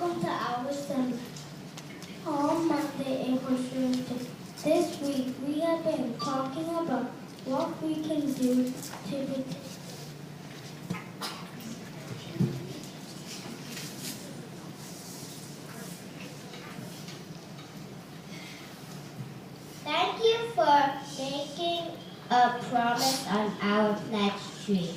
Welcome to our assembly on Monday, April 17th. This week we have been talking about what we can do to protect. Thank you for making a promise on our pledge tree.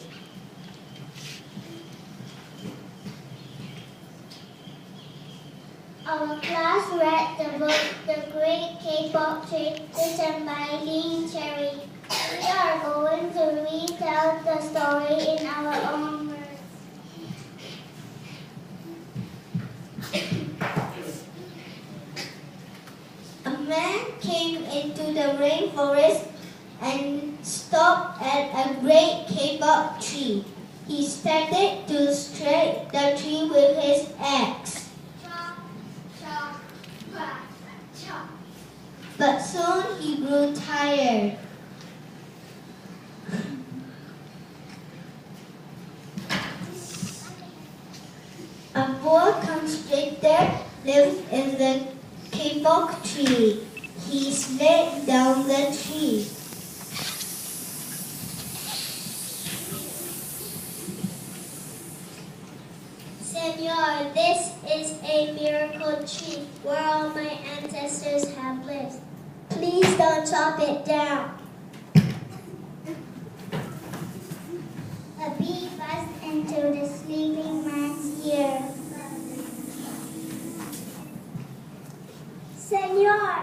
Our class read the book The Great K-Pop Tree, written by Lee Cherry. We are going to retell the story in our own words. A man came into the rainforest and stopped at a great K-pop tree. He started to strike the tree with his axe. But soon he grew tired. A boa constrictor lived in the K-pop tree. He slid down the tree. Senor, this is a miracle tree where all my ancestors have lived. Please don't chop it down. A bee buzzed into the sleeping man's ear. Senor,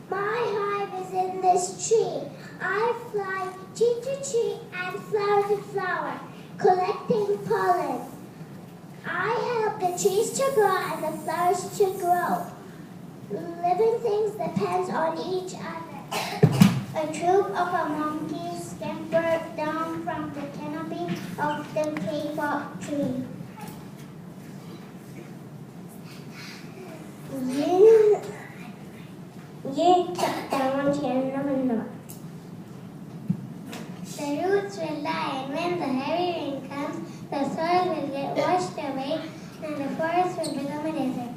my hive is in this tree. I fly tree to tree and flower to flower, collecting pollen. I help the trees to grow and the flowers to grow. Living things depend on each other. A troop of monkeys scampered down from the canopy of the K-pop tree. The roots will die, and when the heavy rain comes, the soil will get washed away, and the forest will become a desert.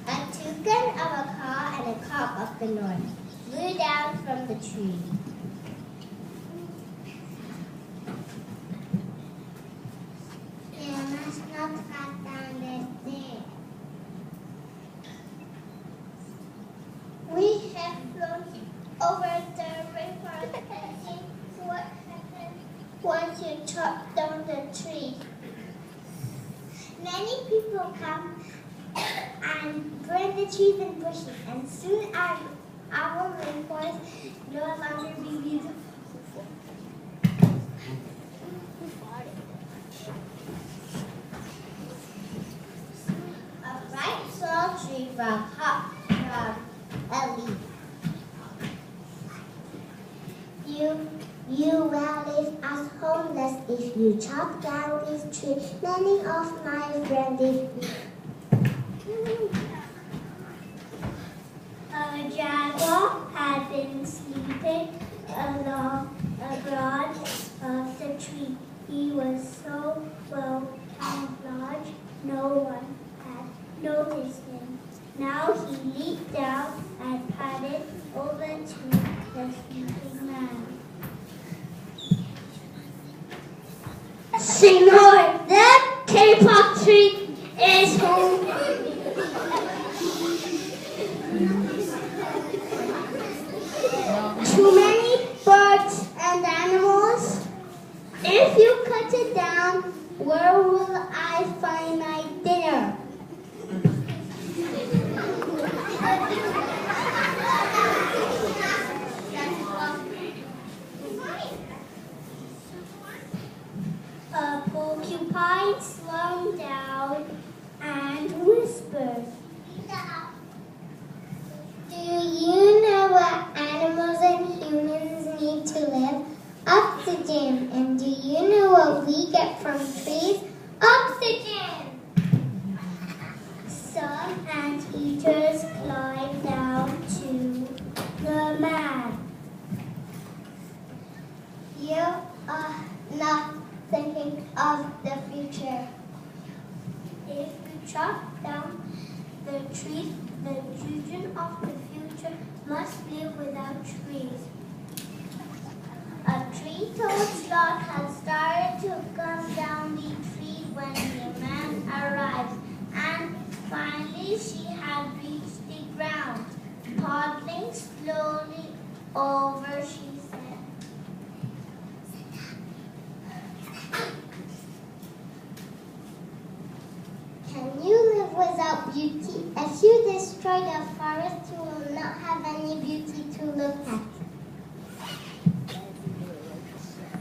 A toucan of a caw and a cock of the north flew down from the tree. You must not cut down this day. We have flown over the river and seen what happens once you chop down the tree. Many people come and burn the trees and bushes, and soon our rainforest no longer be beautiful. A bright small tree frog hopped from a leaf. You will live as homeless if you chop down this tree. Many of my friends live. A jaguar had been sleeping along a branch of the tree. He was so well camouflaged, no one had noticed him. Now he leaped down and padded over to the sleeping man. Senor, that K-pop tree is home. Too many birds and animals. If you cut it down, where will I find my dinner? A porcupine slowed down and whispered, "Do you know what animals and humans need to live? Oxygen. And do you know what we get from trees? Oxygen." Some anteaters climbed down to the man. "You are not thinking of the future. If we chop down the trees, the children of the future must live without trees. A tree-toed sloth has started to come down the tree when the man arrives, and finally she had reached the ground. Toddling slowly over, she said, "Can you live without beauty? If you destroy the forest, you will not have any beauty to look at."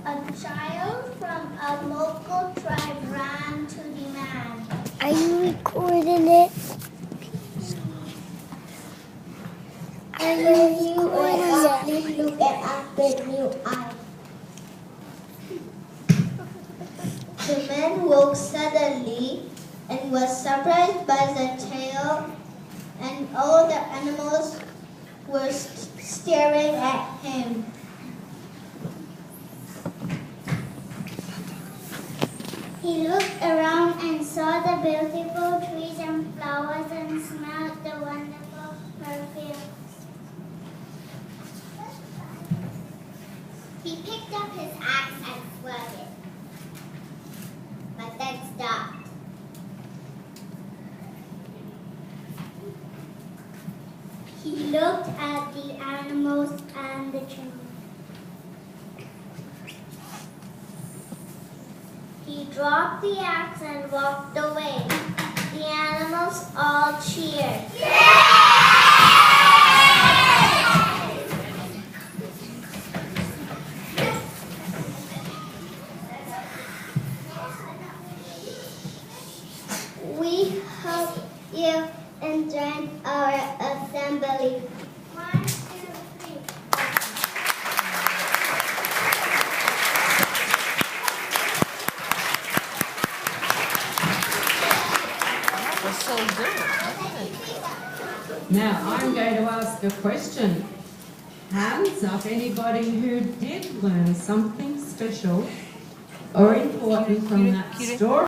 A child from a local tribe ran to the man. Are you recording it? Are you recording it? Look at Apple new eye. The man woke suddenly and was surprised by the tail, and all the animals were staring at him. He looked around and saw the beautiful trees and flowers and smelled the wonderful perfume. He picked up his axe and swung it, but then stopped. He looked at the animals and the trees. He dropped the axe and walked away. The animals all cheered. We hope you enjoyed our assembly. 1, 2, 3. So good. Now, I'm going to ask a question. Hands up, anybody who did learn something special or important from that story.